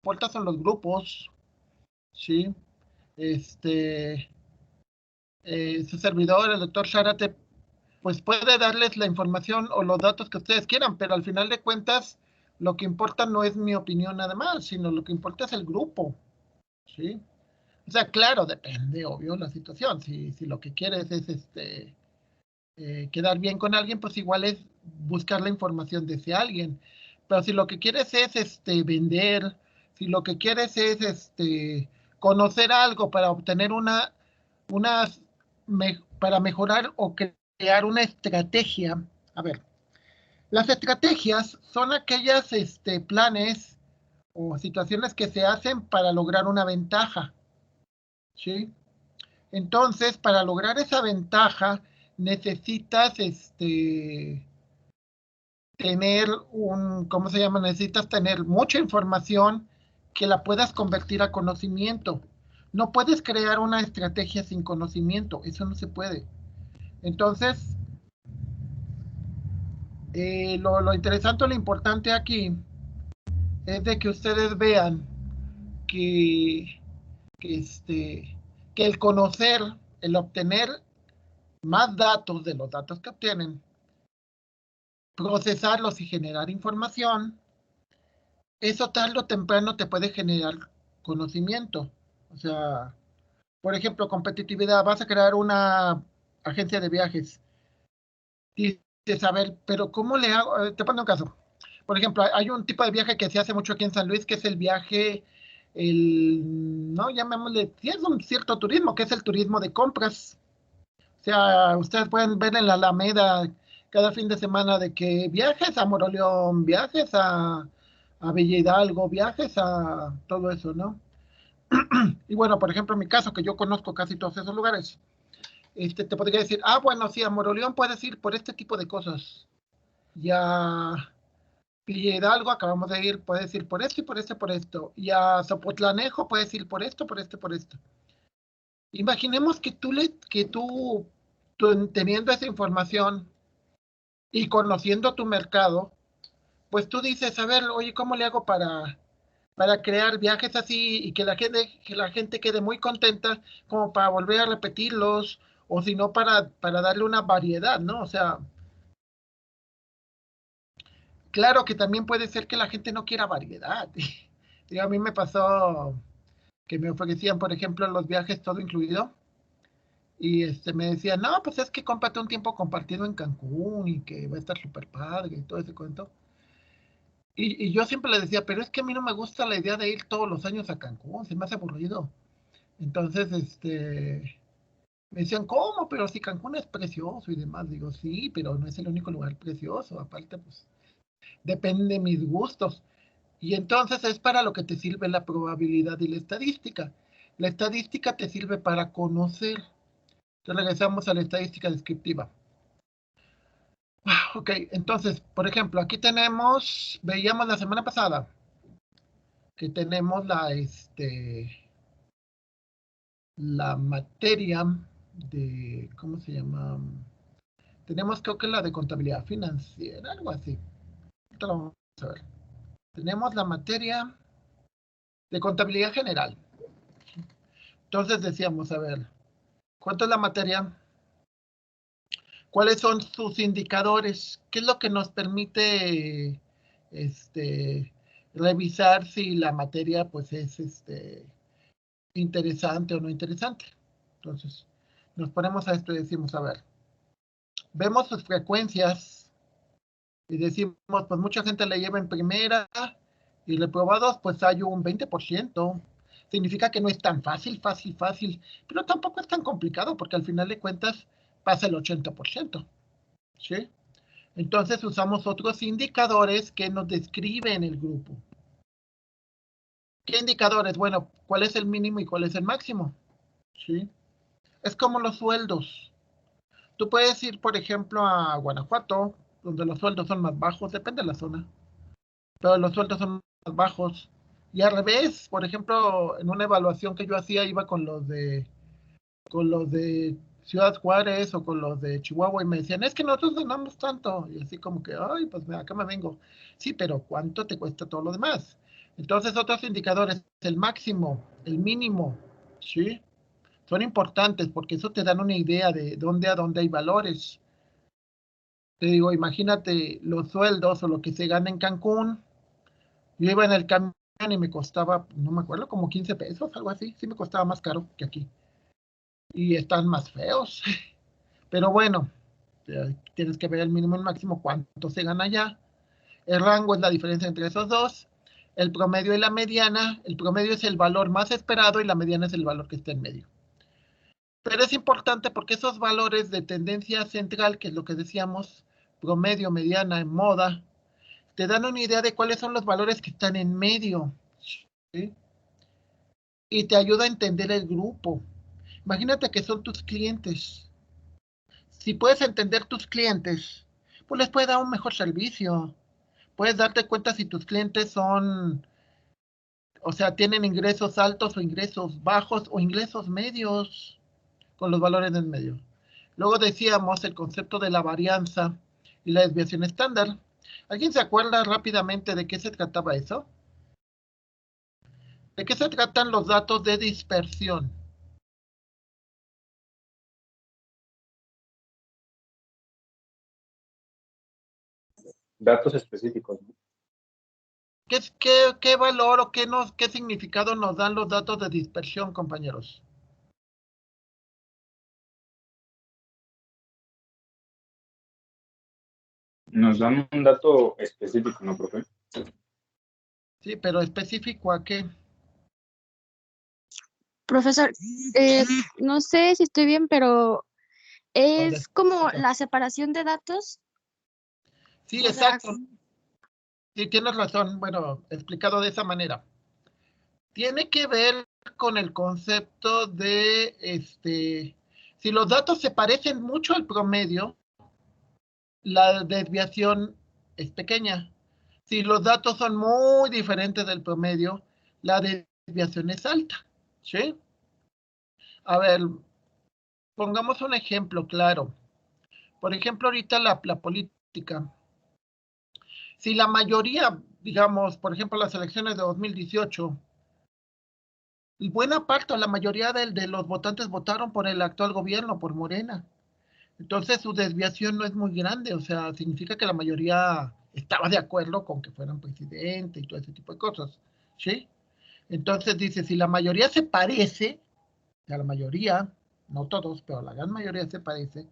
importa son los grupos, ¿sí? Su servidor, el doctor Zárate, pues puede darles la información o los datos que ustedes quieran, pero al final de cuentas, lo que importa no es mi opinión nada más, sino lo que importa es el grupo, ¿sí? O sea, claro, depende, obvio, la situación. Si lo que quieres es quedar bien con alguien, pues igual es buscar la información de ese alguien. Pero si lo que quieres es vender, si lo que quieres es conocer algo para obtener para mejorar o crear una estrategia. A ver, las estrategias son aquellas planes o situaciones que se hacen para lograr una ventaja, ¿sí? Entonces, para lograr esa ventaja, necesitas tener ¿cómo se llama? Necesitas tener mucha información que la puedas convertir a conocimiento. No puedes crear una estrategia sin conocimiento, eso no se puede. Entonces, lo interesante o lo importante aquí es de que ustedes vean que, que, que el conocer, el obtener más datos de los datos que obtienen, procesarlos y generar información, eso tarde o temprano te puede generar conocimiento. O sea, por ejemplo, competitividad, vas a crear una agencia de viajes. Dices, a ver, pero ¿cómo le hago? Te pongo un caso. Por ejemplo, hay un tipo de viaje que se hace mucho aquí en San Luis, que es el viaje, no, llamémosle, sí es un cierto turismo, que es el turismo de compras. O sea, ustedes pueden ver en la Alameda cada fin de semana de que viajes a Moroleón, viajes a Villa Hidalgo, viajes a todo eso, ¿no? Y bueno, por ejemplo, en mi caso, que yo conozco casi todos esos lugares, te podría decir, bueno, sí, a Moroleón puedes ir por este tipo de cosas. Ya Villa Hidalgo acabamos de ir, puedes ir por esto y por esto y por esto. Y a Zapotlanejo puedes ir por esto, por esto, por esto. Imaginemos que tú teniendo esa información y conociendo tu mercado, pues tú dices, a ver, oye, ¿cómo le hago para crear viajes así y que la gente quede muy contenta como para volver a repetirlos o si no para darle una variedad, ¿no? O sea, claro que también puede ser que la gente no quiera variedad. Y a mí me pasó que me ofrecían, por ejemplo, los viajes todo incluido y me decían, no, pues es que cómprate un tiempo compartido en Cancún y que va a estar súper padre y todo ese cuento. Y yo siempre le decía, pero es que a mí no me gusta la idea de ir todos los años a Cancún, se me hace aburrido. Entonces, me decían, ¿cómo? Pero si Cancún es precioso y demás. Digo, sí, pero no es el único lugar precioso. Aparte, pues, depende de mis gustos. Y entonces es para lo que te sirve la probabilidad y la estadística. La estadística te sirve para conocer. Entonces regresamos a la estadística descriptiva. Ok, entonces, por ejemplo, aquí veíamos la semana pasada, que tenemos la materia de, ¿cómo se llama? Tenemos creo que la de contabilidad financiera, algo así. Ahorita lo vamos a ver. Tenemos la materia de contabilidad general. Entonces decíamos, a ver, ¿cuánto es la materia? ¿Cuáles son sus indicadores? ¿Qué es lo que nos permite revisar si la materia pues es interesante o no interesante? Entonces, nos ponemos a esto y decimos, a ver, vemos sus frecuencias y decimos, pues mucha gente le lleva en primera y reprobados, pues hay un 20%. Significa que no es tan fácil, pero tampoco es tan complicado porque al final de cuentas pasa el 80%, ¿sí? Entonces usamos otros indicadores que nos describen el grupo. ¿Qué indicadores? Bueno, ¿cuál es el mínimo y cuál es el máximo? ¿Sí? Es como los sueldos. Tú puedes ir, por ejemplo, a Guanajuato, donde los sueldos son más bajos, depende de la zona, pero los sueldos son más bajos. Y al revés, por ejemplo, en una evaluación que yo hacía, iba con los de Ciudad Juárez o con los de Chihuahua y me decían, es que nosotros ganamos tanto. Y así como que, ay, pues acá me vengo. Sí, pero ¿cuánto te cuesta todo lo demás? Entonces, otros indicadores, el máximo, el mínimo, ¿sí? Son importantes porque eso te dan una idea de dónde a dónde hay valores. Te digo, imagínate los sueldos o lo que se gana en Cancún. Yo iba en el camión y me costaba, no me acuerdo, como 15 pesos, algo así. Sí me costaba más caro que aquí. Y están más feos. Pero bueno, tienes que ver el mínimo y el máximo, cuánto se gana allá. El rango es la diferencia entre esos dos. El promedio y la mediana. El promedio es el valor más esperado y la mediana es el valor que está en medio. Pero es importante porque esos valores de tendencia central, que es lo que decíamos, promedio, mediana, en moda, te dan una idea de cuáles son los valores que están en medio, ¿sí? Y te ayuda a entender el grupo. Imagínate que son tus clientes. Si puedes entender tus clientes, pues les puedes dar un mejor servicio. Puedes darte cuenta si tus clientes son, o sea, tienen ingresos altos o ingresos bajos o ingresos medios con los valores en medio. Luego decíamos el concepto de la varianza y la desviación estándar. ¿Alguien se acuerda rápidamente de qué se trataba eso? ¿De qué se tratan los datos de dispersión? Datos específicos, ¿no? ¿Qué valor o qué significado nos dan los datos de dispersión, compañeros? Nos dan un dato específico, ¿no, profe? Sí, pero específico a qué. Profesor, no sé si estoy bien, pero es como la separación de datos. Sí, O sea, exacto. Sí, tienes razón. Bueno, explicado de esa manera. Tiene que ver con el concepto de, si los datos se parecen mucho al promedio, la desviación es pequeña. Si los datos son muy diferentes del promedio, la desviación es alta. ¿Sí? A ver, pongamos un ejemplo claro. Por ejemplo, ahorita la política. Si la mayoría, digamos, por ejemplo, las elecciones de 2018, y buena parte o la mayoría de los votantes votaron por el actual gobierno, por Morena. Entonces su desviación no es muy grande, o sea, significa que la mayoría estaba de acuerdo con que fueran presidente y todo ese tipo de cosas, ¿sí? Entonces dice, si la mayoría se parece, a la mayoría, no todos, pero la gran mayoría se parece,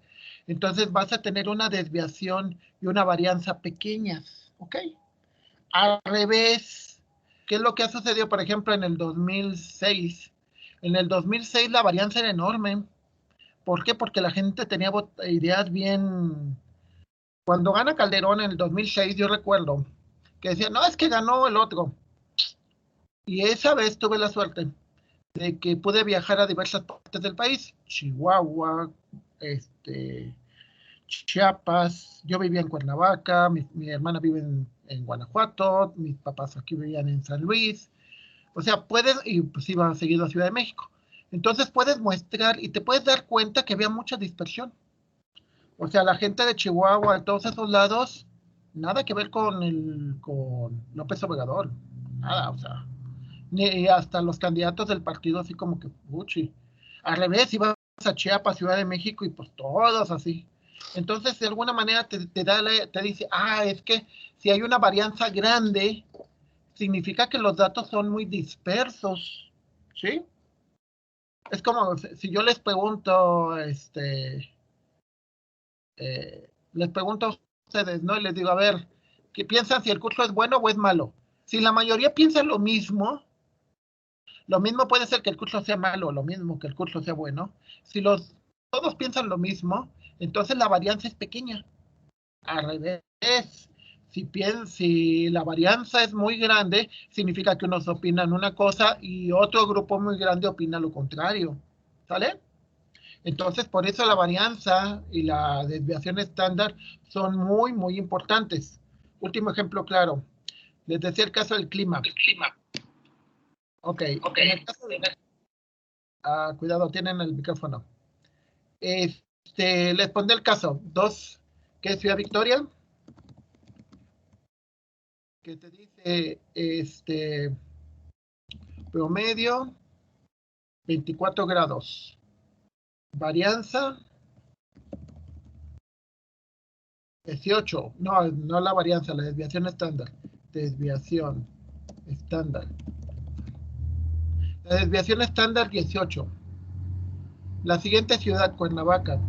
entonces vas a tener una desviación y una varianza pequeñas, ¿ok? Al revés, ¿qué es lo que ha sucedido, por ejemplo, en el 2006? En el 2006 la varianza era enorme. ¿Por qué? Porque la gente tenía ideas bien. Cuando gana Calderón en el 2006, yo recuerdo que decía, no, es que ganó el otro. Y esa vez tuve la suerte de que pude viajar a diversas partes del país. Chihuahua, Chiapas, yo vivía en Cuernavaca, mi hermana vive en Guanajuato, mis papás aquí vivían en San Luis. O sea, puedes, y pues iba seguido a Ciudad de México. Entonces puedes muestrar y te puedes dar cuenta que había mucha dispersión. O sea, la gente de Chihuahua, de todos esos lados, nada que ver con López Obrador. Nada, o sea, ni hasta los candidatos del partido así como que, uchi. Al revés, ibas a Chiapas, Ciudad de México, y pues todos así. Entonces, de alguna manera te dice, es que si hay una varianza grande, significa que los datos son muy dispersos, ¿sí? Es como si yo les pregunto, les pregunto a ustedes, ¿no? Y les digo, a ver, ¿qué piensan si el curso es bueno o es malo? Si la mayoría piensa lo mismo puede ser que el curso sea malo, lo mismo que el curso sea bueno. Si todos piensan lo mismo, entonces la varianza es pequeña. Al revés, si la varianza es muy grande, significa que unos opinan una cosa y otro grupo muy grande opina lo contrario. ¿Sale? Entonces, por eso la varianza y la desviación estándar son muy, muy importantes. Último ejemplo claro. Les decía el caso del clima. Ok, en el caso de... cuidado, tienen el micrófono. Les pondré el caso. ¿Qué es Ciudad Victoria? que te dice promedio 24 grados. Varianza 18. No, no la varianza, la desviación estándar. Desviación estándar. La desviación estándar 18. La siguiente ciudad, Cuernavaca.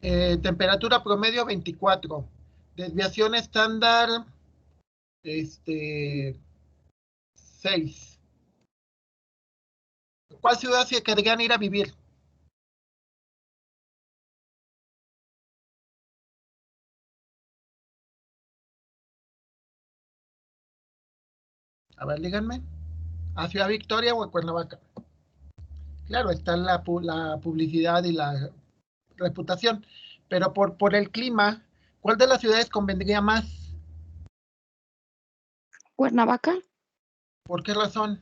Temperatura promedio 24. Desviación estándar 6. ¿Cuál ciudad se querían ir a vivir? A ver, díganme. ¿A Ciudad Victoria o a Cuernavaca? Claro, está la publicidad y la reputación, pero por el clima, ¿cuál de las ciudades convendría más? Cuernavaca, ¿Por qué razón?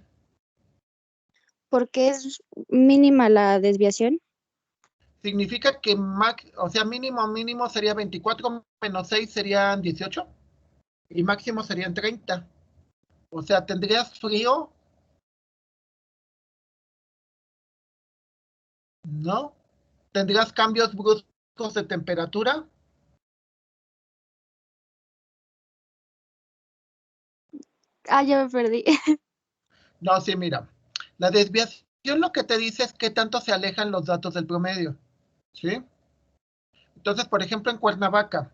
porque es mínima la desviación. Significa que o sea, mínimo sería 24 menos 6 serían 18 y máximo serían 30. O sea, ¿tendrías frío? ¿No? ¿Tendrías cambios bruscos de temperatura? Ah, ya me perdí. No, sí, mira. La desviación lo que te dice es qué tanto se alejan los datos del promedio. ¿Sí? Entonces, por ejemplo, en Cuernavaca,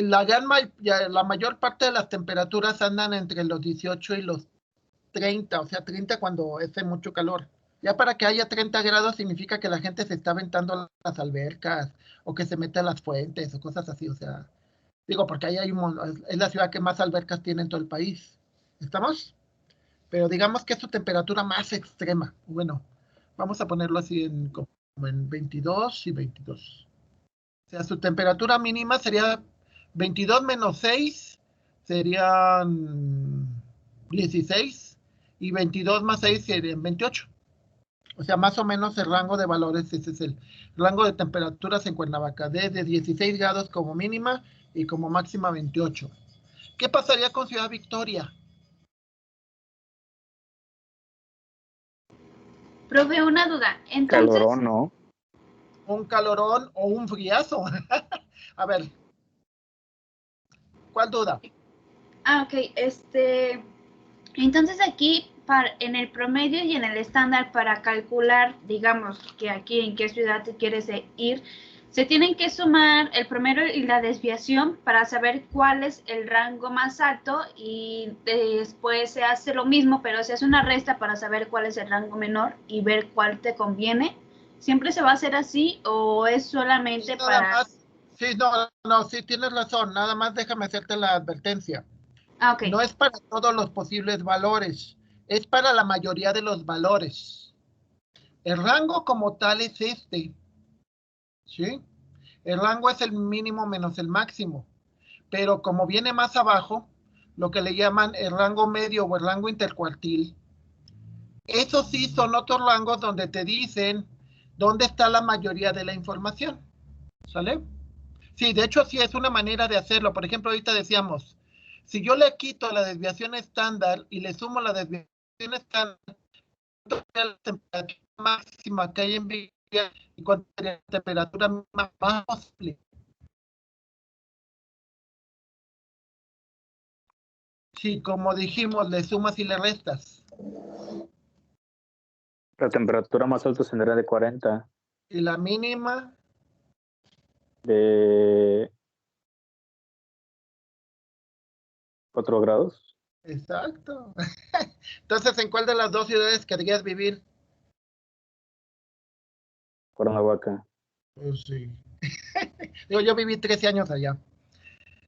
la mayor parte de las temperaturas andan entre los 18 y los 30, o sea, 30 cuando hace mucho calor. Ya para que haya 30 grados significa que la gente se está aventando a las albercas o que se mete a las fuentes o cosas así, o sea, digo, porque ahí es la ciudad que más albercas tiene en todo el país. ¿Estamos? Pero digamos que es su temperatura más extrema. Bueno, vamos a ponerlo así como en 22 y 22. O sea, su temperatura mínima sería 22 menos 6, serían 16, y 22 más 6 serían 28. O sea, más o menos el rango de valores, ese es el rango de temperaturas en Cuernavaca, desde 16 grados como mínima y como máxima 28. ¿Qué pasaría con Ciudad Victoria? Profe, una duda. Entonces, Calorón, ¿no? ¿Un calorón o un friazo? A ver, ¿cuál duda? ok, entonces aquí en el promedio y en el estándar para calcular, digamos, que aquí en qué ciudad te quieres ir, se tienen que sumar el promedio y la desviación para saber cuál es el rango más alto y después se hace lo mismo, pero se hace una resta para saber cuál es el rango menor y ver cuál te conviene. ¿Siempre se va a hacer así o es solamente Nada para...? más, sí, no, sí tienes razón, nada más déjame hacerte la advertencia. Ah, ok. No es para todos los posibles valores, es para la mayoría de los valores. El rango como tal es ¿sí? El rango es el mínimo menos el máximo, pero como viene más abajo, lo que le llaman el rango medio o el rango intercuartil, esos sí son otros rangos donde te dicen dónde está la mayoría de la información, ¿sale? Sí, de hecho sí es una manera de hacerlo. Por ejemplo, ahorita decíamos, si yo le quito la desviación estándar y le sumo la desviación estándar, ¿cuánto sería la temperatura máxima que hay en Villa y cuánto sería la temperatura mínima más posible? Sí, como dijimos, le sumas y le restas. La temperatura más alta será de 40, Y la mínima, de 4 grados. exacto. Entonces, ¿en cuál de las dos ciudades querías vivir? Cuernavaca. Pues sí. Digo, yo viví 13 años allá.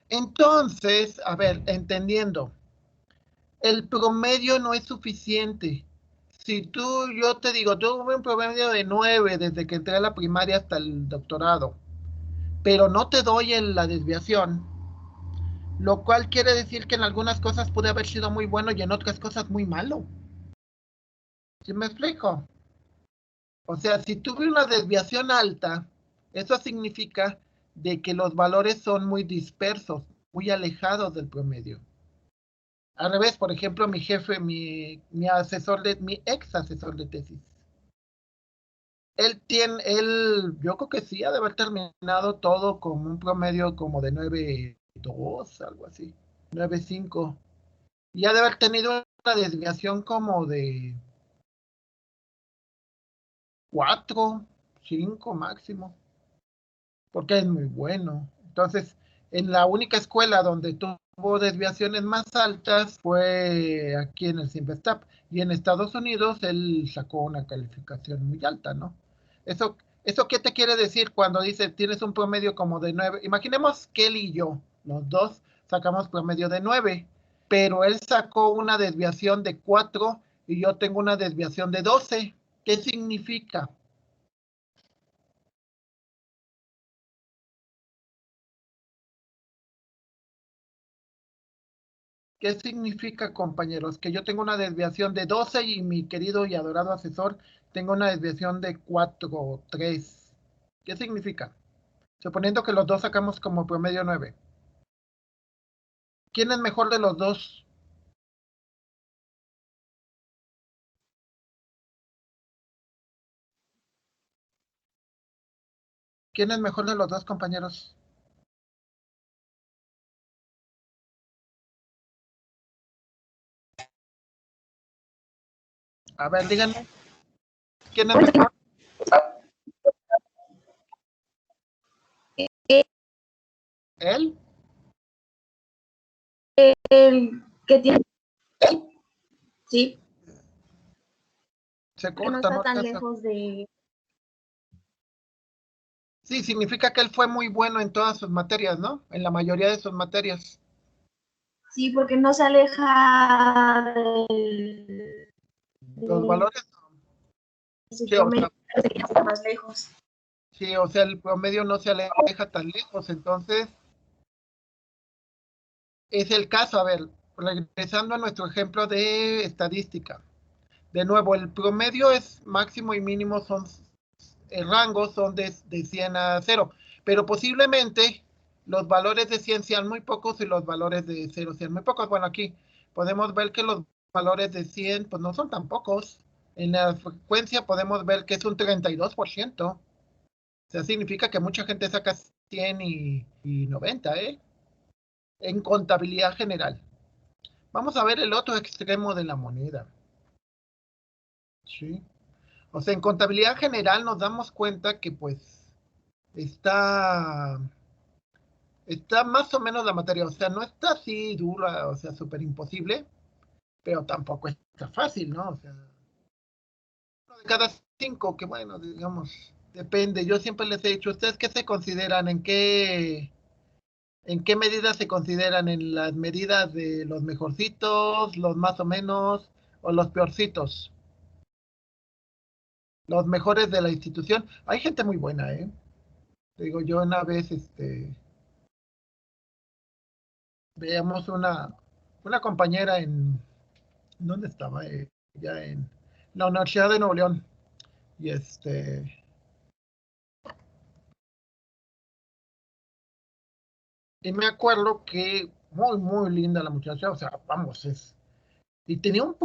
Entonces, a ver, entendiendo, el promedio no es suficiente. Si yo te digo, tuve un promedio de 9 desde que entré a la primaria hasta el doctorado, pero no te doy la desviación, lo cual quiere decir que en algunas cosas pude haber sido muy bueno y en otras cosas muy malo. ¿Sí me explico? O sea, si tuve una desviación alta, eso significa de que los valores son muy dispersos, muy alejados del promedio. Al revés, por ejemplo, mi jefe, mi ex asesor de tesis, yo creo que sí ha de haber terminado todo con un promedio como de 9.2, algo así, 9.5. Y ha de haber tenido una desviación como de 4, 5 máximo, porque es muy bueno. Entonces, en la única escuela donde tuvo desviaciones más altas fue aquí en el Simvestab, y en Estados Unidos él sacó una calificación muy alta, ¿no? ¿Eso qué te quiere decir cuando dice tienes un promedio como de 9? Imaginemos que él y yo, los dos, sacamos promedio de 9, pero él sacó una desviación de 4 y yo tengo una desviación de 12. ¿Qué significa? ¿Qué significa, compañeros? Que yo tengo una desviación de 12 y mi querido y adorado asesor tengo una desviación de 4 o 3. ¿Qué significa? Suponiendo que los dos sacamos como promedio 9. ¿Quién es mejor de los dos? ¿Quién es mejor de los dos, compañeros? A ver, díganme. ¿Quién es mejor? ¿Él? El que tiene, sí, Se que no corta, está ¿no? tan lejos de, Sí, significa que él fue muy bueno en todas sus materias, ¿no? En la mayoría de sus materias. sí, porque no se aleja Los valores, de su sí, o sea, promedio, que está más lejos. sí, o sea, el promedio no se aleja tan lejos, entonces es el caso. A ver, regresando a nuestro ejemplo de estadística. De nuevo, el promedio es máximo y mínimo, son el rango son de 100 a 0, pero posiblemente los valores de 100 sean muy pocos y los valores de 0 sean muy pocos. Bueno, aquí podemos ver que los valores de 100 pues no son tan pocos. En la frecuencia podemos ver que es un 32%. O sea, significa que mucha gente saca 100 y 90, ¿eh? En contabilidad general. Vamos a ver el otro extremo de la moneda. ¿Sí? O sea, en contabilidad general nos damos cuenta que pues está más o menos la materia, o sea, no está así dura, o sea, súper imposible, pero tampoco está fácil, ¿no? O sea, uno de cada 5, que bueno, digamos, depende. Yo siempre les he dicho, ¿ustedes qué se consideran? ¿En qué medidas se consideran? ¿En las medidas de los mejorcitos, los más o menos, o los peorcitos? Los mejores de la institución. Hay gente muy buena, ¿eh? Te digo, yo una vez, veíamos una compañera ¿dónde estaba? Ya en la Universidad de Nuevo León. Y y me acuerdo que muy, muy linda la muchacha, o sea, vamos, y tenía un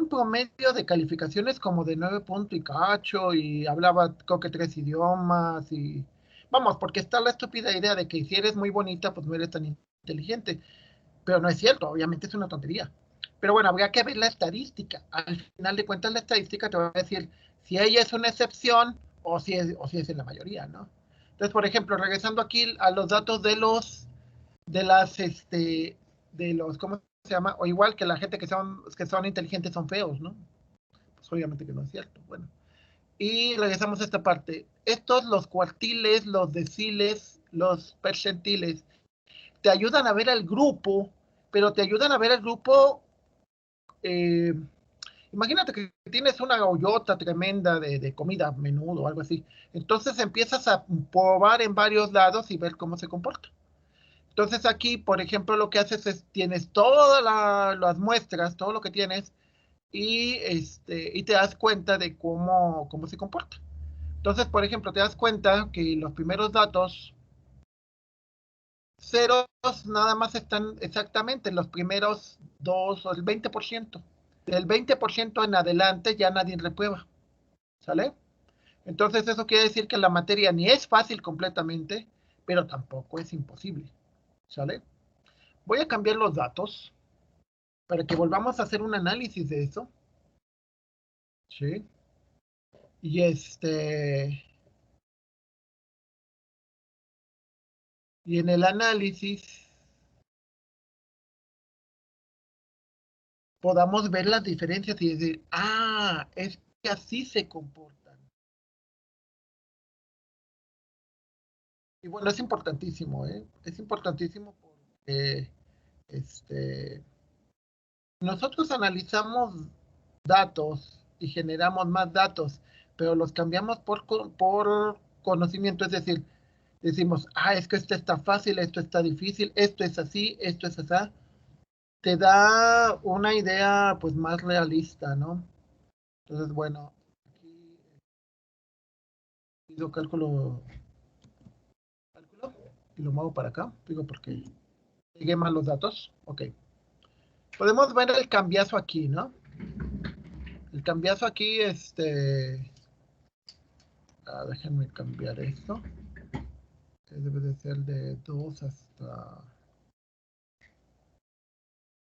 promedio de calificaciones como de 9 puntos y cacho, y hablaba creo que 3 idiomas, y vamos, porque está la estúpida idea de que si eres muy bonita, pues no eres tan inteligente. Pero no es cierto, obviamente es una tontería. Pero bueno, habría que ver la estadística. Al final de cuentas, la estadística te va a decir si ella es una excepción o si es en la mayoría, ¿no? Entonces, por ejemplo, regresando aquí a los datos de los, ¿cómo se llama? O igual que la gente que son inteligentes son feos, ¿no? Pues obviamente que no es cierto. Bueno. Y regresamos a esta parte. Estos, los cuartiles, los deciles, los percentiles, te ayudan a ver al grupo, pero te ayudan a ver al grupo. eh, Imagínate que tienes una hoyota tremenda de comida, menudo o algo así. Entonces empiezas a probar en varios lados y ver cómo se comporta. Entonces aquí, por ejemplo, lo que haces es, tienes todas las muestras, todo lo que tienes, y te das cuenta de cómo se comporta. Entonces, por ejemplo, te das cuenta que los primeros datos ceros nada más están exactamente en los primeros dos o el 20%. Del 20% en adelante ya nadie reprueba. ¿Sale? Entonces eso quiere decir que la materia ni es fácil completamente, pero tampoco es imposible. ¿Sale? Voy a cambiar los datos para que volvamos a hacer un análisis de eso. ¿Sí? Y y en el análisis podamos ver las diferencias y decir, ah, es que así se comportan. Y bueno, es importantísimo, ¿eh? Es importantísimo porque nosotros analizamos datos y generamos más datos, pero los cambiamos por conocimiento, es decir, decimos, ah, es que esto está fácil, esto está difícil, esto es así, esto es así. Te da una idea pues más realista, ¿no? Entonces, bueno, aquí pido cálculo y lo muevo para acá, digo porque llegué mal los datos. Ok. Podemos ver el cambiazo aquí, ¿no? El cambiazo aquí, déjenme cambiar esto. Que debe de ser de 2 hasta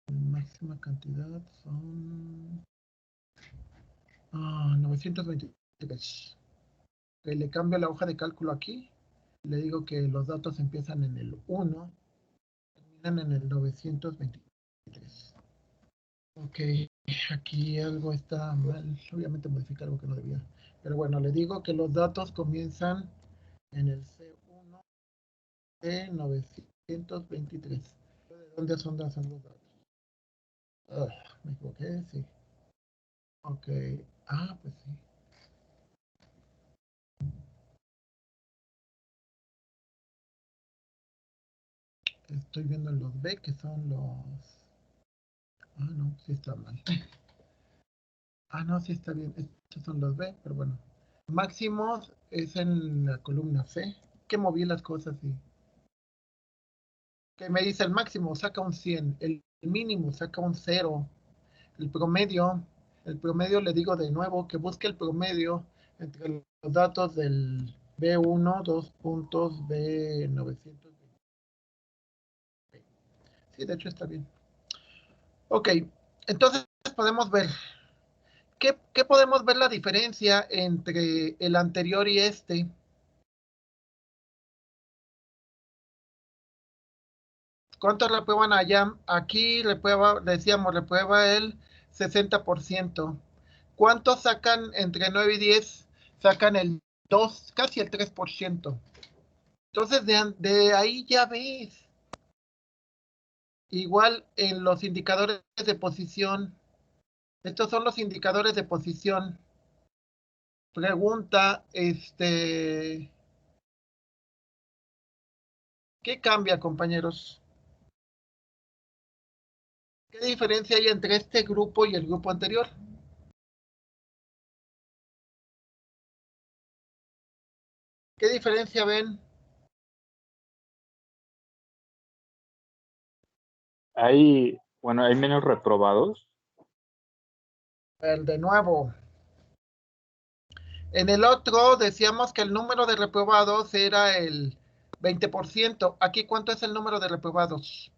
máxima cantidad son 923. Okay, le cambio la hoja de cálculo aquí. Le digo que los datos empiezan en el 1, terminan en el 923. Ok, aquí algo está mal. Obviamente modificar algo que no debía. Pero bueno, le digo que los datos comienzan en el C1 de 923. ¿De dónde son los datos? Me equivoqué, sí. Ok. Ah, pues sí. Estoy viendo los B, que son los... Ah, no, sí está mal. Ah, no, sí está bien. Estos son los B, pero bueno. Máximos es en la columna C. Que moví las cosas y... Que me dice el máximo, saca un 100. El mínimo, saca un 0. El promedio le digo de nuevo que busque el promedio entre los datos del B1, 2 puntos, B900. Sí, de hecho está bien. Ok, entonces podemos ver. ¿Qué podemos ver la diferencia entre el anterior y este? ¿Cuántos reprueban allá? Aquí decíamos, reprueba el 60%. ¿Cuántos sacan entre 9 y 10? Sacan el 2, casi el 3%. Entonces, de ahí ya ves. Igual en los indicadores de posición. Estos son los indicadores de posición. Pregunta, ¿qué cambia, compañeros? ¿Qué diferencia hay entre este grupo y el grupo anterior? ¿Qué diferencia ven? Hay menos reprobados. De nuevo. En el otro decíamos que el número de reprobados era el 20%. Aquí, ¿cuánto es el número de reprobados?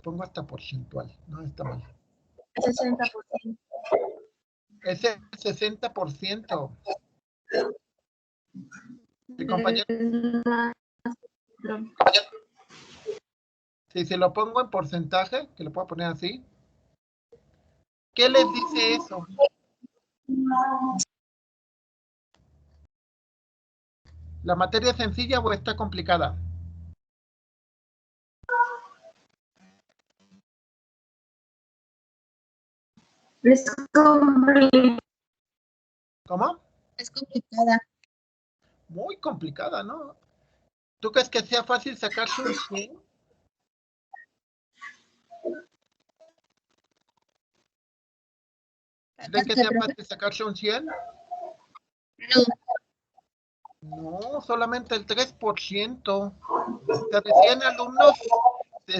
Pongo hasta porcentual, no está mal. 60%. Es el 60%. ¿Sí, compañero? Si se lo pongo en porcentaje, que lo puedo poner así, ¿qué les dice eso? ¿La materia es sencilla o está complicada? Es complicada. ¿Cómo? Es complicada. Muy complicada, ¿no? ¿Tú crees que sea fácil sacarse un 100? ¿Creen que sea fácil sacarse un 100? No. No, solamente el 3%. O sea, de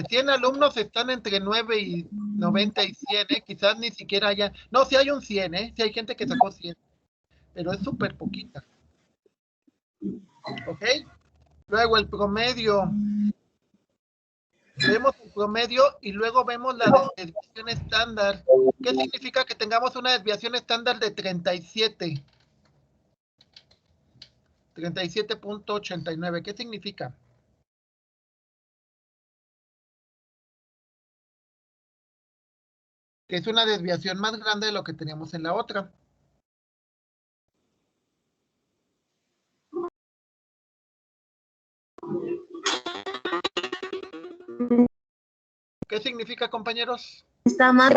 100 alumnos están entre 9 y 90 y 100, ¿eh? Quizás ni siquiera haya... No, si hay un 100, ¿eh? Si hay gente que sacó 100, pero es súper poquita. ¿Ok? Luego el promedio. Vemos el promedio y luego vemos la desviación estándar. ¿Qué significa que tengamos una desviación estándar de 37? 37.89. ¿Qué significa? Que es una desviación más grande de lo que teníamos en la otra. ¿Qué significa, compañeros? Está más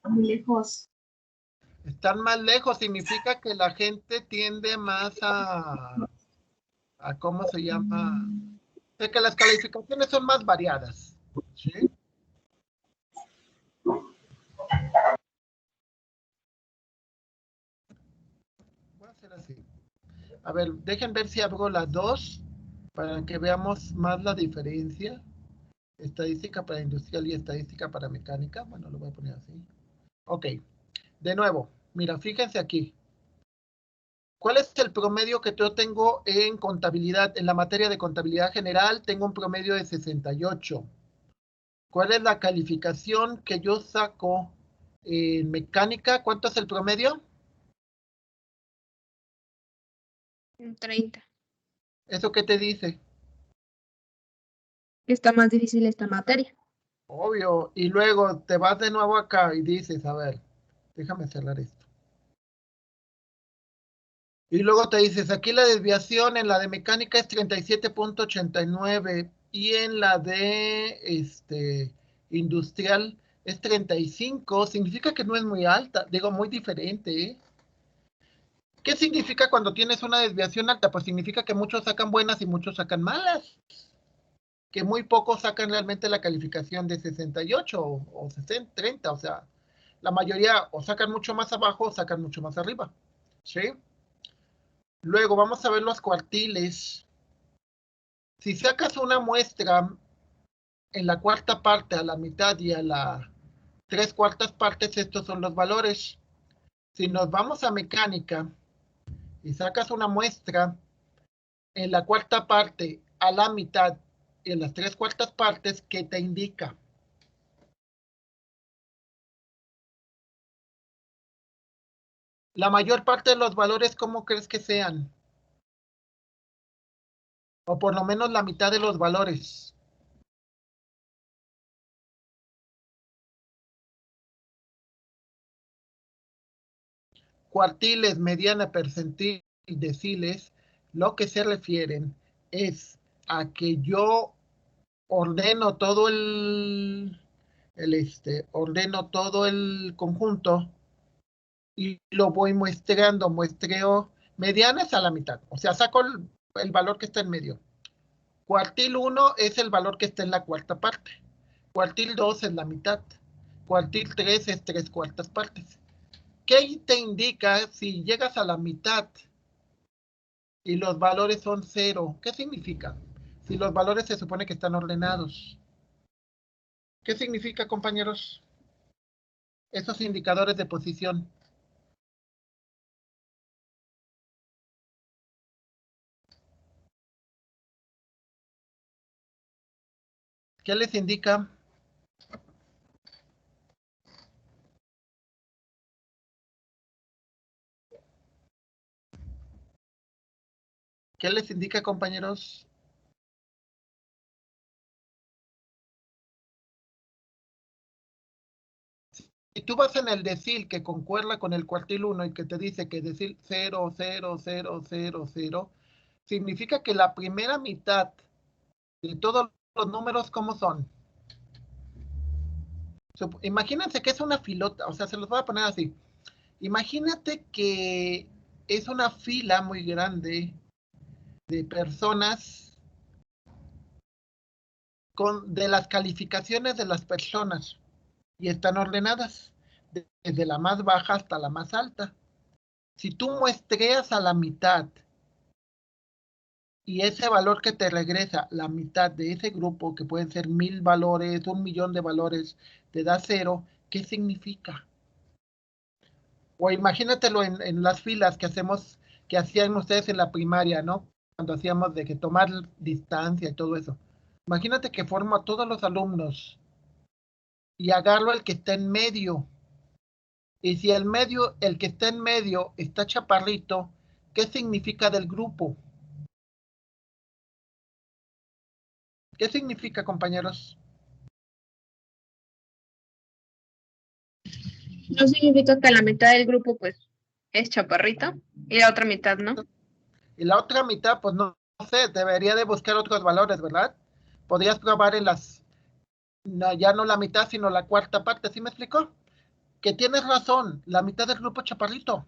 muy lejos. Estar más lejos significa que la gente tiende más a ¿cómo se llama? De que las calificaciones son más variadas. ¿Sí? Voy a hacer así. A ver, dejen ver si abro las dos para que veamos más la diferencia. Estadística para industrial y estadística para mecánica. Bueno, lo voy a poner así. Ok. De nuevo, mira, fíjense aquí. ¿Cuál es el promedio que yo tengo en contabilidad? En la materia de contabilidad general tengo un promedio de 68. ¿Cuál es la calificación que yo saco en mecánica? ¿Cuánto es el promedio? 30. ¿Eso qué te dice? Está más difícil esta materia. Obvio. Y luego te vas de nuevo acá y dices, a ver, déjame cerrar esto. Y luego te dices, aquí la desviación en la de mecánica es 37.89 y en la de industrial es 35. Significa que no es muy alta, digo, muy diferente, ¿eh? ¿Qué significa cuando tienes una desviación alta? Pues significa que muchos sacan buenas y muchos sacan malas. Que muy pocos sacan realmente la calificación de 68 o 60, 30. O sea, la mayoría o sacan mucho más abajo o sacan mucho más arriba. ¿Sí? Luego vamos a ver los cuartiles. Si sacas una muestra en la cuarta parte, a la mitad y a la 3/4 partes, estos son los valores. Si nos vamos a mecánica y sacas una muestra en la cuarta parte, a la mitad y en las 3/4 partes, ¿qué te indica? La mayor parte de los valores, ¿cómo crees que sean? O por lo menos la mitad de los valores. Cuartiles, mediana, percentil, deciles, lo que se refieren es a que yo ordeno todo ordeno todo el conjunto y lo voy muestreando. Muestreo medianas a la mitad. O sea, saco el valor que está en medio. Cuartil 1 es el valor que está en la cuarta parte. Cuartil 2 es la mitad. Cuartil 3 es 3/4 partes. ¿Qué te indica si llegas a la mitad y los valores son 0? ¿Qué significa? Si los valores se supone que están ordenados. ¿Qué significa, compañeros? Esos indicadores de posición. ¿Qué les indica? ¿Qué les indica, compañeros? Si tú vas en el decil que concuerda con el cuartil 1 y que te dice que decil 0, 0, 0, 0, 0, significa que la primera mitad de todos los números, ¿cómo son? Imagínense que es una filota, o sea, se los voy a poner así. Imagínate que es una fila muy grande de personas de las calificaciones de las personas y están ordenadas desde la más baja hasta la más alta. Si tú muestreas a la mitad y ese valor que te regresa, la mitad de ese grupo, que pueden ser 1000 valores, 1.000.000 de valores, te da 0, ¿qué significa? O imagínatelo en las filas que hacemos, que hacían ustedes en la primaria, ¿no? Cuando hacíamos de que tomar distancia y todo eso. Imagínate que formo a todos los alumnos y agarro al que está en medio. Y si el que está en medio está chaparrito, ¿qué significa del grupo? ¿Qué significa, compañeros? No significa que la mitad del grupo pues es chaparrita y la otra mitad no. Y la otra mitad, pues no sé, debería de buscar otros valores, ¿verdad? Podrías probar en las, no, ya no la mitad, sino la cuarta parte, ¿sí me explicó? Que tienes razón, la mitad del grupo chaparrito.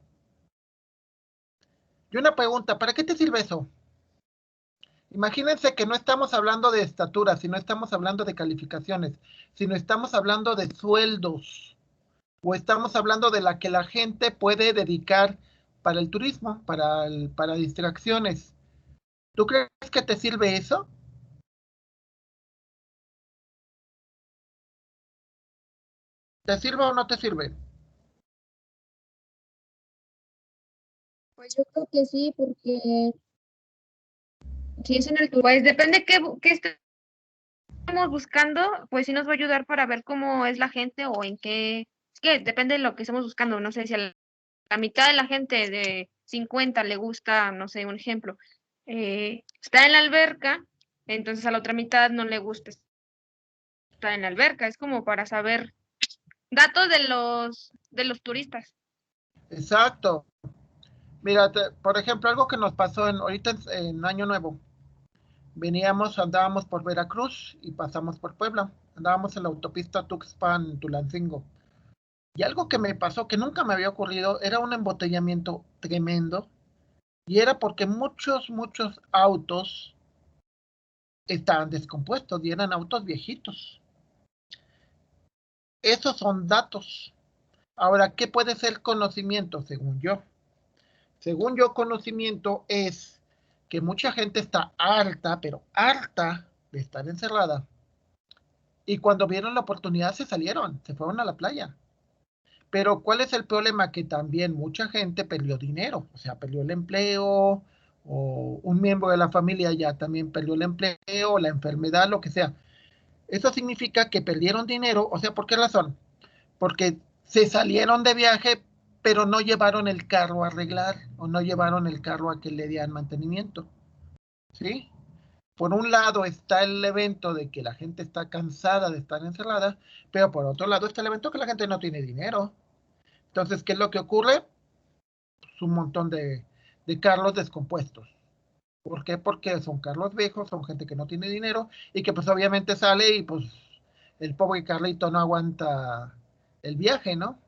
Y una pregunta, ¿para qué te sirve eso? Imagínense que no estamos hablando de estatura, sino estamos hablando de calificaciones, sino estamos hablando de sueldos, o estamos hablando de la que la gente puede dedicar para el turismo, para distracciones. ¿Tú crees que te sirve eso? ¿Te sirve o no te sirve? Pues yo creo que sí, porque si es en el pues depende qué estamos buscando, pues sí nos va a ayudar para ver cómo es la gente o en qué, es que depende de lo que estamos buscando, no sé si a la mitad de la gente de 50 le gusta, no sé, un ejemplo, está en la alberca, entonces a la otra mitad no le gusta estar en la alberca, es como para saber datos de los turistas. Exacto. Mira, por ejemplo, algo que nos pasó ahorita en Año Nuevo. Andábamos por Veracruz y pasamos por Puebla. Andábamos en la autopista Tuxpan-Tulancingo. Y algo que me pasó, que nunca me había ocurrido, era un embotellamiento tremendo. Y era porque muchos autos estaban descompuestos y eran autos viejitos. Esos son datos. Ahora, ¿qué puede ser conocimiento, según yo? Según yo, conocimiento es que mucha gente está harta, pero harta de estar encerrada. Y cuando vieron la oportunidad se salieron, se fueron a la playa. Pero ¿cuál es el problema? Que también mucha gente perdió dinero, o sea, perdió el empleo, o un miembro de la familia ya también perdió el empleo, la enfermedad, lo que sea. Eso significa que perdieron dinero, o sea, ¿por qué razón? Porque se salieron de viaje, pero no llevaron el carro a arreglar, o no llevaron el carro a que le dieran mantenimiento, ¿sí? Por un lado está el evento de que la gente está cansada de estar encerrada, pero por otro lado está el evento que la gente no tiene dinero. Entonces, ¿qué es lo que ocurre? Pues un montón de carros descompuestos. ¿Por qué? Porque son carros viejos, son gente que no tiene dinero y que pues obviamente sale y pues el pobre Carlito no aguanta el viaje, ¿no?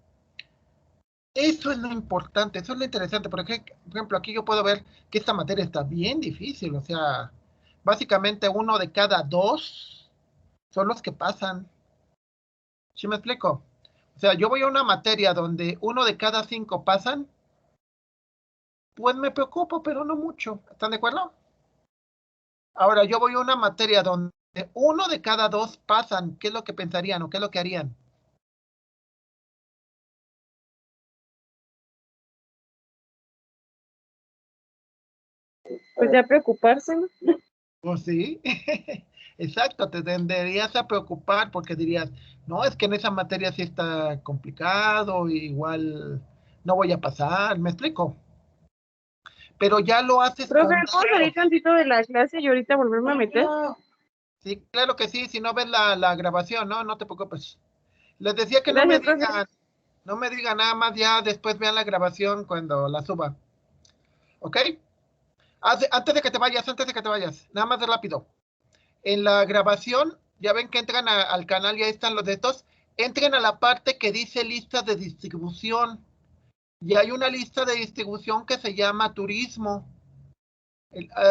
Eso es lo importante, eso es lo interesante. Por ejemplo, aquí yo puedo ver que esta materia está bien difícil, o sea, básicamente 1 de cada 2 son los que pasan. ¿Sí me explico? O sea, yo voy a una materia donde 1 de cada 5 pasan, pues me preocupo, pero no mucho. ¿Están de acuerdo? Ahora, yo voy a una materia donde 1 de cada 2 pasan, ¿qué es lo que pensarían o qué es lo que harían? Pues ya preocuparse, ¿no? Pues sí, exacto, te tendrías a preocupar porque dirías, no, es que en esa materia sí está complicado, igual no voy a pasar, ¿me explico? Pero ya lo haces Profe, con ¿puedo salir datos. tantito de la clase y ahorita volverme a meter? Sí, claro que sí, si no ves la grabación, no te preocupes. Les decía que Gracias, profe. no me digan nada más, ya después vean la grabación cuando la suba. ¿Ok? Antes de que te vayas, nada más de rápido. En la grabación, ya ven que entran al canal y ahí están los de estos. Entren a la parte que dice lista de distribución. Y hay una lista de distribución que se llama turismo.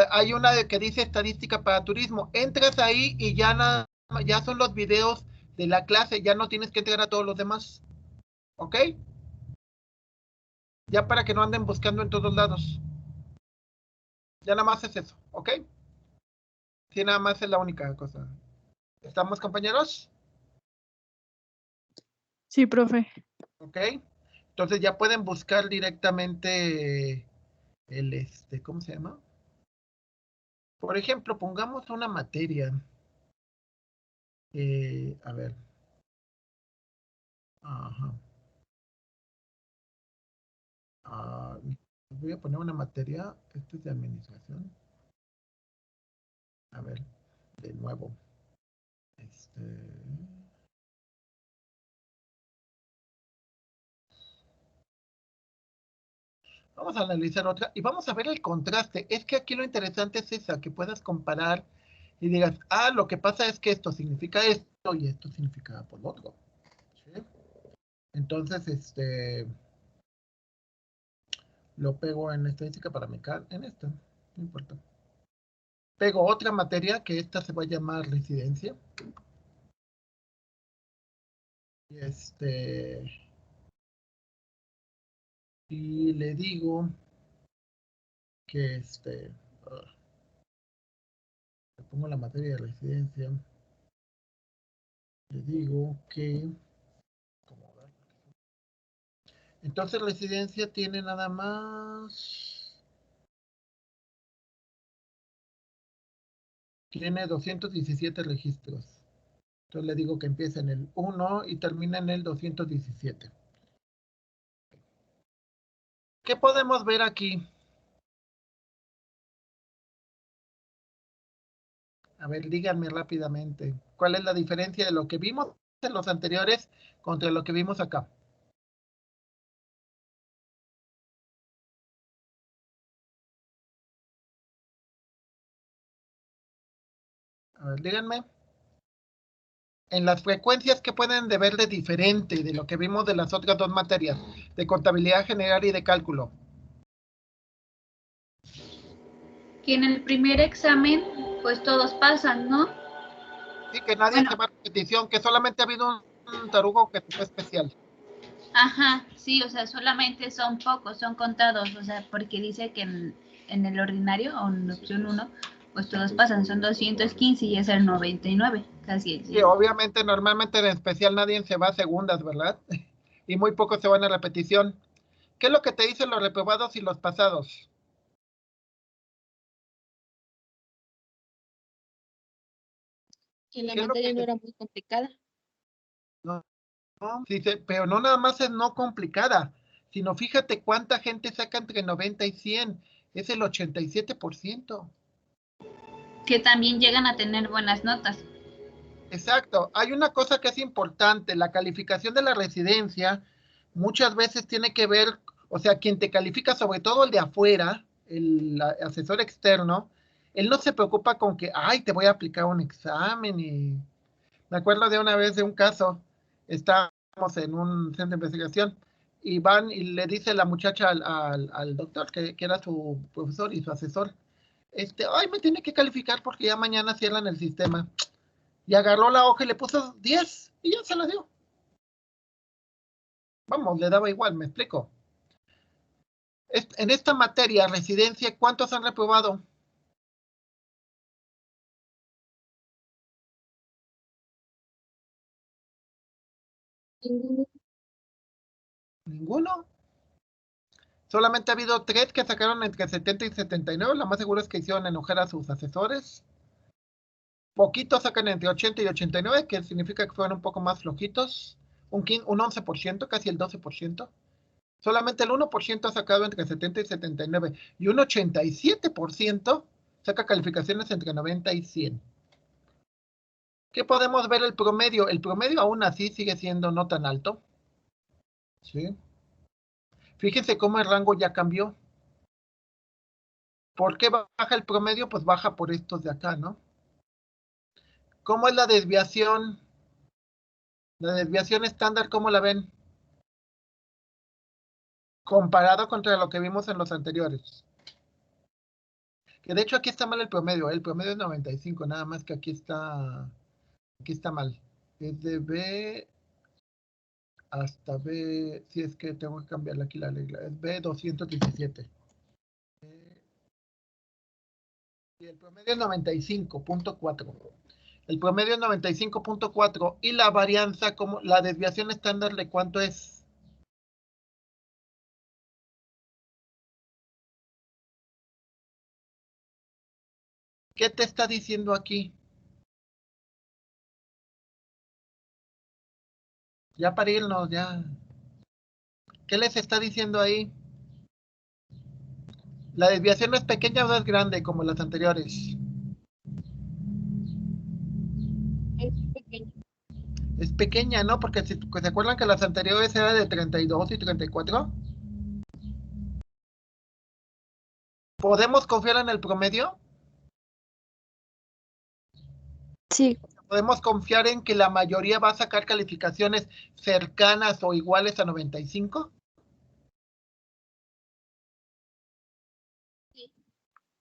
Hay una que dice estadística para turismo. Entras ahí y ya son los videos de la clase. Ya no tienes que entrar a todos los demás. ¿Ok? Ya para que no anden buscando en todos lados. Ya nada más es eso, ¿ok? Sí, nada más es la única cosa. ¿Estamos, compañeros? Sí, profe. ¿Ok? Entonces ya pueden buscar directamente el, ¿cómo se llama? Por ejemplo, pongamos una materia. A ver. Ajá. Voy a poner una materia. Esto es de administración. A ver, de nuevo. Vamos a analizar otra y vamos a ver el contraste. Es que aquí lo interesante es esa, que puedas comparar y digas, ah, lo que pasa es que esto significa esto y esto significa por lo otro. ¿Sí? Entonces, lo pego en estadística para mecar en esta, no importa. Pego otra materia que esta se va a llamar residencia. Y le digo que le pongo la materia de residencia. Le digo que entonces residencia tiene nada más. Tiene 217 registros. Entonces le digo que empieza en el 1 y termina en el 217. ¿Qué podemos ver aquí? A ver, díganme rápidamente. ¿Cuál es la diferencia de lo que vimos en los anteriores contra lo que vimos acá? A ver, díganme. En las frecuencias que pueden ver de diferente de lo que vimos de las otras dos materias, de contabilidad general y de cálculo. Que en el primer examen, pues todos pasan, ¿no? Sí, que nadie se va a repetición, que solamente ha habido un tarugo que fue especial. Ajá, sí, o sea, solamente son pocos, son contados, o sea, porque dice que en el ordinario o en la opción 1, pues todos pasan, son 215 y es el 99, casi el 100. Sí, obviamente, normalmente en especial nadie se va a segundas, ¿verdad? Y muy pocos se van a repetición. ¿Qué es lo que te dicen los reprobados y los pasados? Que la ¿Qué es lo materia que no era muy complicada. no, dice, pero no nada más es no complicada, sino fíjate cuánta gente saca entre 90 y 100. Es el 87%. Que también llegan a tener buenas notas. Exacto. Hay una cosa que es importante. La calificación de la residencia muchas veces tiene que ver, o sea, quien te califica, sobre todo el de afuera, el asesor externo, él no se preocupa con que, ay, te voy a aplicar un examen. Y me acuerdo de una vez de un caso, estábamos en un centro de investigación y van y le dice la muchacha al doctor, que era su profesor y su asesor, ay, me tiene que calificar porque ya mañana cierran el sistema. Y agarró la hoja y le puso 10 y ya se la dio. Vamos, le daba igual, me explico. En esta materia, residencia, ¿cuántos han reprobado? Ninguno. Solamente ha habido 3 que sacaron entre 70 y 79. Lo más seguro es que hicieron enojar a sus asesores. Poquitos sacan entre 80 y 89, que significa que fueron un poco más flojitos. Un 11%, casi el 12%. Solamente el 1% ha sacado entre 70 y 79. Y un 87% saca calificaciones entre 90 y 100. ¿Qué podemos ver el promedio? El promedio aún así sigue siendo no tan alto. ¿Sí? Fíjense cómo el rango ya cambió. ¿Por qué baja el promedio? Pues baja por estos de acá, ¿no? ¿Cómo es la desviación? La desviación estándar, ¿cómo la ven? Comparado contra lo que vimos en los anteriores. Que de hecho aquí está mal el promedio. El promedio es 95, nada más que aquí está mal. Es de B hasta B, si es que tengo que cambiarle aquí la regla, es B217. Y el promedio es 95.4. El promedio es 95.4 y la varianza, como la desviación estándar, ¿de cuánto es? ¿Qué te está diciendo aquí? Ya para irnos, ya. ¿Qué les está diciendo ahí? ¿La desviación es pequeña o es grande como las anteriores? Es pequeño. Es pequeña, ¿no? Porque si se acuerdan que las anteriores eran de 32 y 34. ¿Podemos confiar en el promedio? Sí, ¿Podemos confiar en que la mayoría va a sacar calificaciones cercanas o iguales a 95?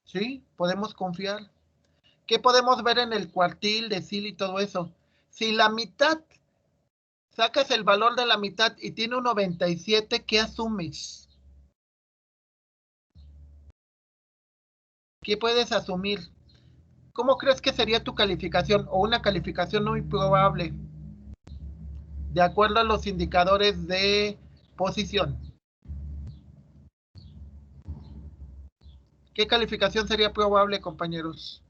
Sí, podemos confiar. ¿Qué podemos ver en el cuartil, decil y todo eso? Si la mitad, sacas el valor de la mitad y tiene un 97, ¿qué asumes? ¿Qué puedes asumir? ¿Cómo crees que sería tu calificación o una calificación muy probable de acuerdo a los indicadores de posición? ¿Qué calificación sería probable, compañeros?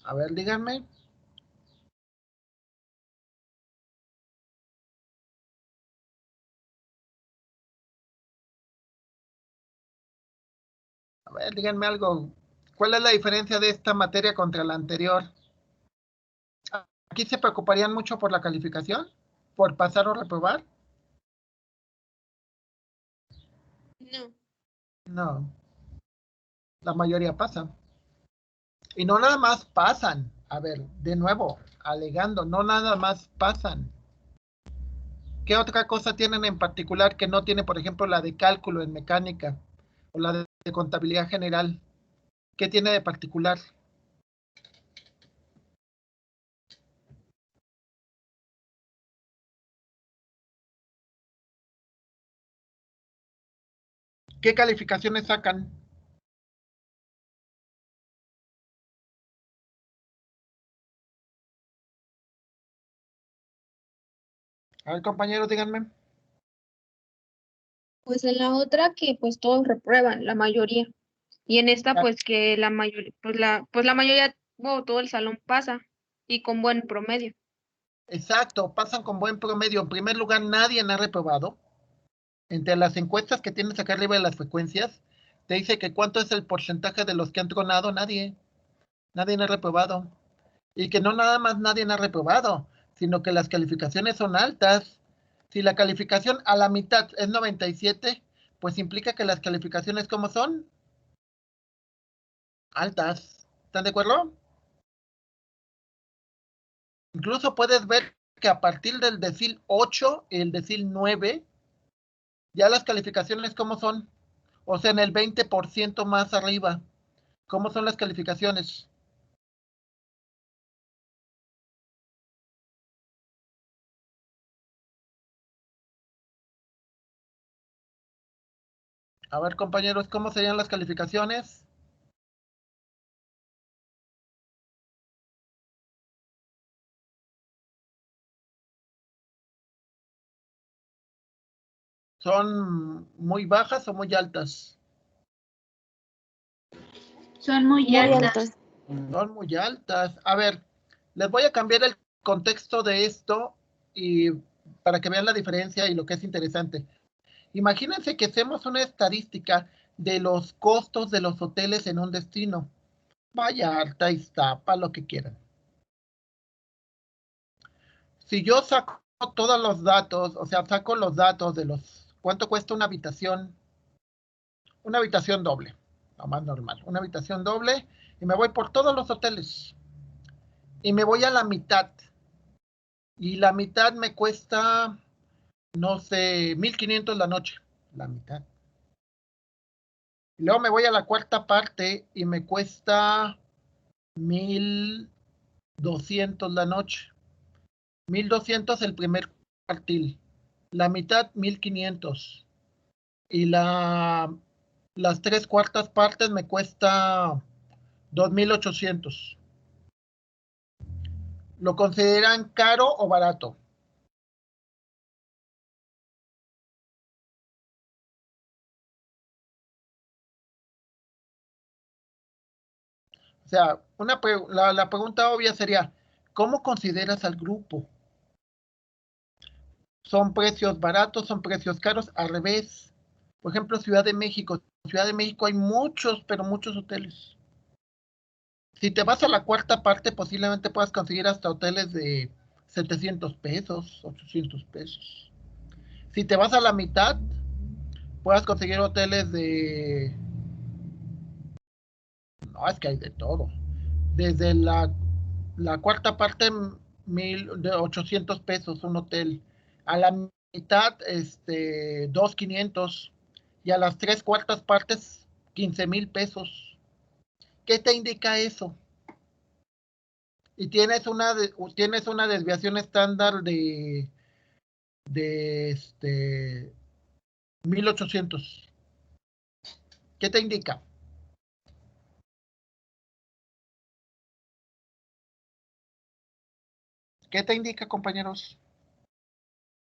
A ver, díganme. A ver, díganme algo. ¿Cuál es la diferencia de esta materia contra la anterior? ¿Aquí se preocuparían mucho por la calificación? ¿Por pasar o reprobar? No. No, la mayoría pasa. Y no nada más pasan. A ver, de nuevo, alegando, no nada más pasan. ¿Qué otra cosa tienen en particular que no tiene, por ejemplo, la de cálculo en mecánica o la de contabilidad general? ¿Qué tiene de particular? ¿Qué calificaciones sacan? A ver, compañeros, díganme. Pues en la otra que pues todos reprueban, la mayoría. Y en esta pues que la mayoría, pues la mayoría, bueno, todo el salón pasa y con buen promedio. Exacto, pasan con buen promedio. En primer lugar, nadie ha reprobado. Entre las encuestas que tienes acá arriba de las frecuencias, te dice que cuánto es el porcentaje de los que han tronado. Nadie ha reprobado. Y que no nada más nadie ha reprobado, sino que las calificaciones son altas. Si la calificación a la mitad es 97, pues implica que las calificaciones, ¿cómo son? Altas. ¿Están de acuerdo? Incluso puedes ver que a partir del decil 8 y el decil 9, ya las calificaciones, ¿cómo son? O sea, en el 20% más arriba. ¿Cómo son las calificaciones? A ver, compañeros, ¿cómo serían las calificaciones? ¿Son muy bajas o muy altas? Son muy muy altas. altas. Son muy altas. A ver, les voy a cambiar el contexto de esto y para que vean la diferencia y lo que es interesante. Imagínense que hacemos una estadística de los costos de los hoteles en un destino. Vallarta, Iztapa, lo que quieran. Si yo saco todos los datos, o sea, saco los datos de los, ¿cuánto cuesta una habitación? Una habitación doble, lo más normal. Una habitación doble y me voy por todos los hoteles. Y me voy a la mitad. Y la mitad me cuesta, no sé, 1,500 la noche. La mitad. Y luego me voy a la cuarta parte y me cuesta 1,200 la noche. 1,200 el primer cuartil. La mitad, 1,500. Y las 3/4 partes me cuesta 2,800. ¿Lo consideran caro o barato? O sea, la pregunta obvia sería, ¿cómo consideras al grupo? ¿Son precios baratos? ¿Son precios caros? Al revés. Por ejemplo, Ciudad de México. En Ciudad de México hay muchos, pero muchos hoteles. Si te vas a la cuarta parte, posiblemente puedas conseguir hasta hoteles de 700 pesos, 800 pesos. Si te vas a la mitad, puedas conseguir hoteles de... No, es que hay de todo. Desde la cuarta parte, de 800 pesos un hotel. A la mitad, 2,500. Y a las 3/4 partes, 15,000 pesos. ¿Qué te indica eso? Y tienes una desviación estándar de 1,800. ¿Qué te indica? ¿Qué te indica, compañeros?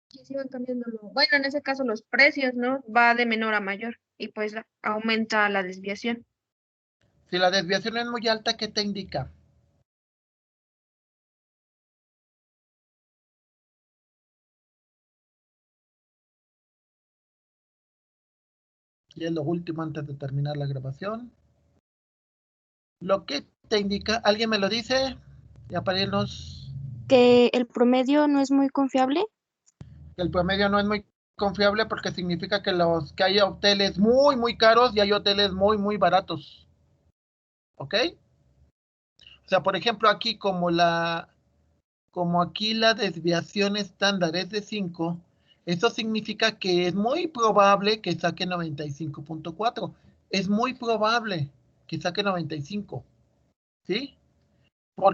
Que sí van cambiando. Bueno, en ese caso los precios, ¿no? Va de menor a mayor y pues aumenta la desviación. Si la desviación es muy alta, ¿qué te indica? Y es lo último antes de terminar la grabación. Lo que te indica, ¿alguien me lo dice? Ya para irnos. Que el promedio no es muy confiable. El promedio no es muy confiable porque significa que hay hoteles muy, muy caros y hay hoteles muy, muy baratos. ¿Ok? O sea, por ejemplo, aquí como aquí la desviación estándar es de 5, eso significa que es muy probable que saque 95.4. Es muy probable que saque 95. ¿Sí?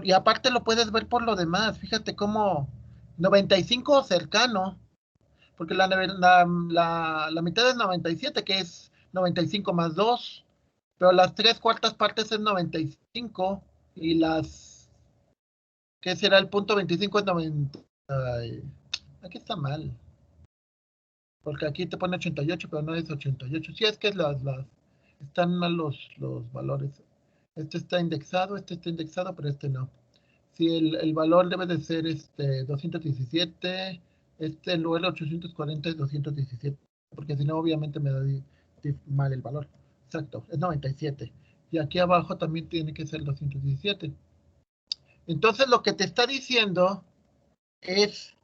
Y aparte lo puedes ver por lo demás. Fíjate cómo 95 cercano, porque la mitad es 97, que es 95 más 2, pero las 3/4 partes es 95 y ¿qué será el punto 25? Es 90. Ay, aquí está mal, porque aquí te pone 88, pero no es 88. Sí, es que están mal los valores. Este está indexado, pero este no. Sí, el valor debe de ser 217, en lugar de 840 es 217, porque si no, obviamente me da mal el valor. Exacto, es 97. Y aquí abajo también tiene que ser 217. Entonces, lo que te está diciendo es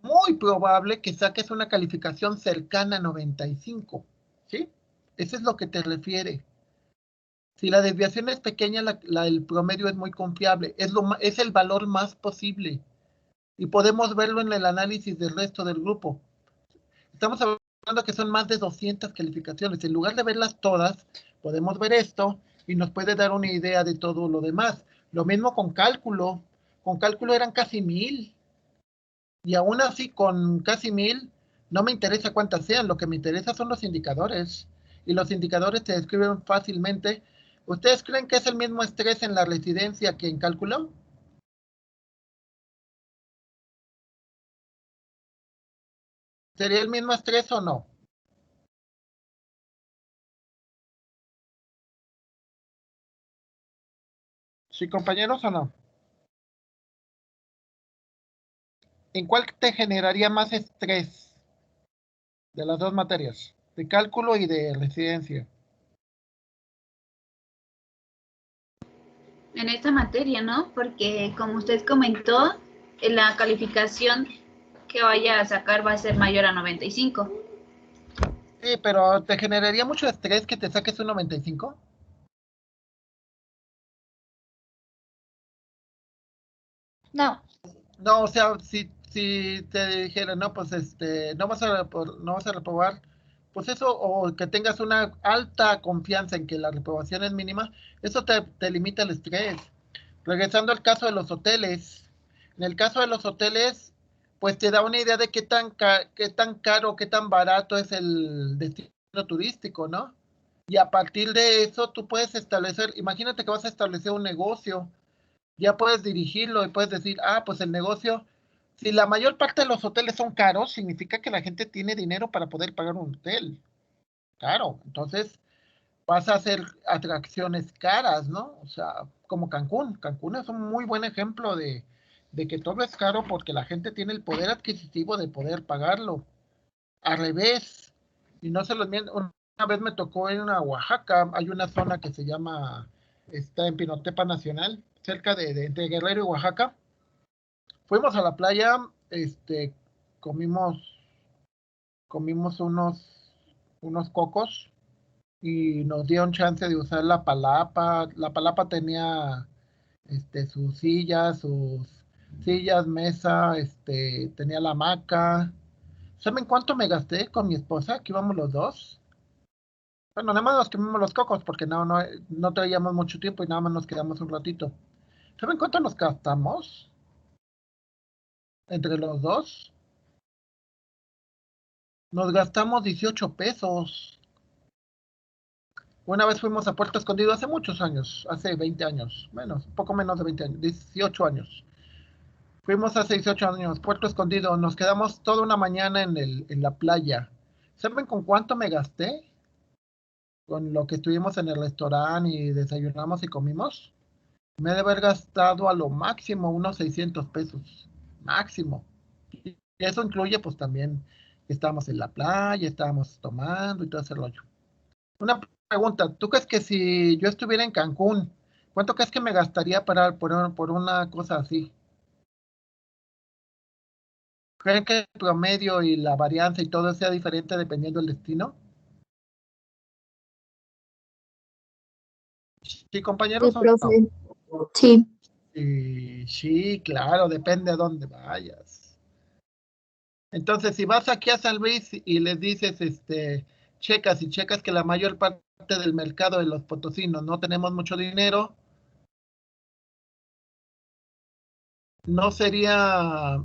muy probable que saques una calificación cercana a 95, ¿sí? Eso es lo que te refiere. Si la desviación es pequeña, el promedio es muy confiable, es el valor más posible. Y podemos verlo en el análisis del resto del grupo. Estamos hablando que son más de 200 calificaciones. En lugar de verlas todas, podemos ver esto y nos puede dar una idea de todo lo demás. Lo mismo con cálculo. Con cálculo eran casi 1,000. Y aún así, con casi 1,000, no me interesa cuántas sean. Lo que me interesa son los indicadores. Y los indicadores se describen fácilmente. ¿Ustedes creen que es el mismo estrés en la residencia que en cálculo? ¿Sería el mismo estrés o no? ¿Sí, compañeros, o no? ¿En cuál te generaría más estrés de las dos materias? De cálculo y de residencia. En esta materia, ¿no? Porque como usted comentó, la calificación que vaya a sacar va a ser mayor a 95. Sí, pero ¿te generaría mucho estrés que te saques un 95? No, No, o sea, si te dijera, no, pues no vas a reprobar pues eso, o que tengas una alta confianza en que la reprobación es mínima, eso te limita el estrés. Regresando al caso de los hoteles, en el caso de los hoteles, pues te da una idea de qué tan caro, qué tan barato es el destino turístico, ¿no? Y a partir de eso tú puedes establecer, imagínate que vas a establecer un negocio, ya puedes dirigirlo y puedes decir, pues el negocio, si la mayor parte de los hoteles son caros, significa que la gente tiene dinero para poder pagar un hotel. Claro, entonces vas a hacer atracciones caras, ¿no? O sea, como Cancún. Cancún es un muy buen ejemplo de que todo es caro porque la gente tiene el poder adquisitivo de poder pagarlo. Al revés, y no se los miento, una vez me tocó ir a Oaxaca, hay una zona que se llama, está en Pinotepa Nacional, cerca de entre Guerrero y Oaxaca. Fuimos a la playa, comimos unos cocos y nos dieron chance de usar la palapa. La palapa tenía sus sillas, mesa, tenía la hamaca. ¿Saben cuánto me gasté con mi esposa? Aquí íbamos los dos. Bueno, nada más nos comimos los cocos porque no traíamos mucho tiempo y nada más nos quedamos un ratito. ¿Saben cuánto nos gastamos entre los dos? Nos gastamos 18 pesos. Una vez fuimos a Puerto Escondido hace muchos años, hace 20 años, menos, un poco menos de 20 años, 18 años. Fuimos hace 18 años, Puerto Escondido, nos quedamos toda una mañana en la playa. ¿Saben con cuánto me gasté? Con lo que estuvimos en el restaurante y desayunamos y comimos. Me he de haber gastado a lo máximo unos 600 pesos, máximo. Y eso incluye pues también que estábamos en la playa, estábamos tomando y todo ese rollo. Una pregunta, ¿tú crees que si yo estuviera en Cancún, cuánto crees que me gastaría por una cosa así? ¿Creen que el promedio y la varianza y todo sea diferente dependiendo del destino? Sí, Sí, compañeros, ¿o no? profe. Sí. Sí, claro, depende a dónde vayas. Entonces, si vas aquí a San Luis y les dices, checas que la mayor parte del mercado de los potosinos no tenemos mucho dinero, no sería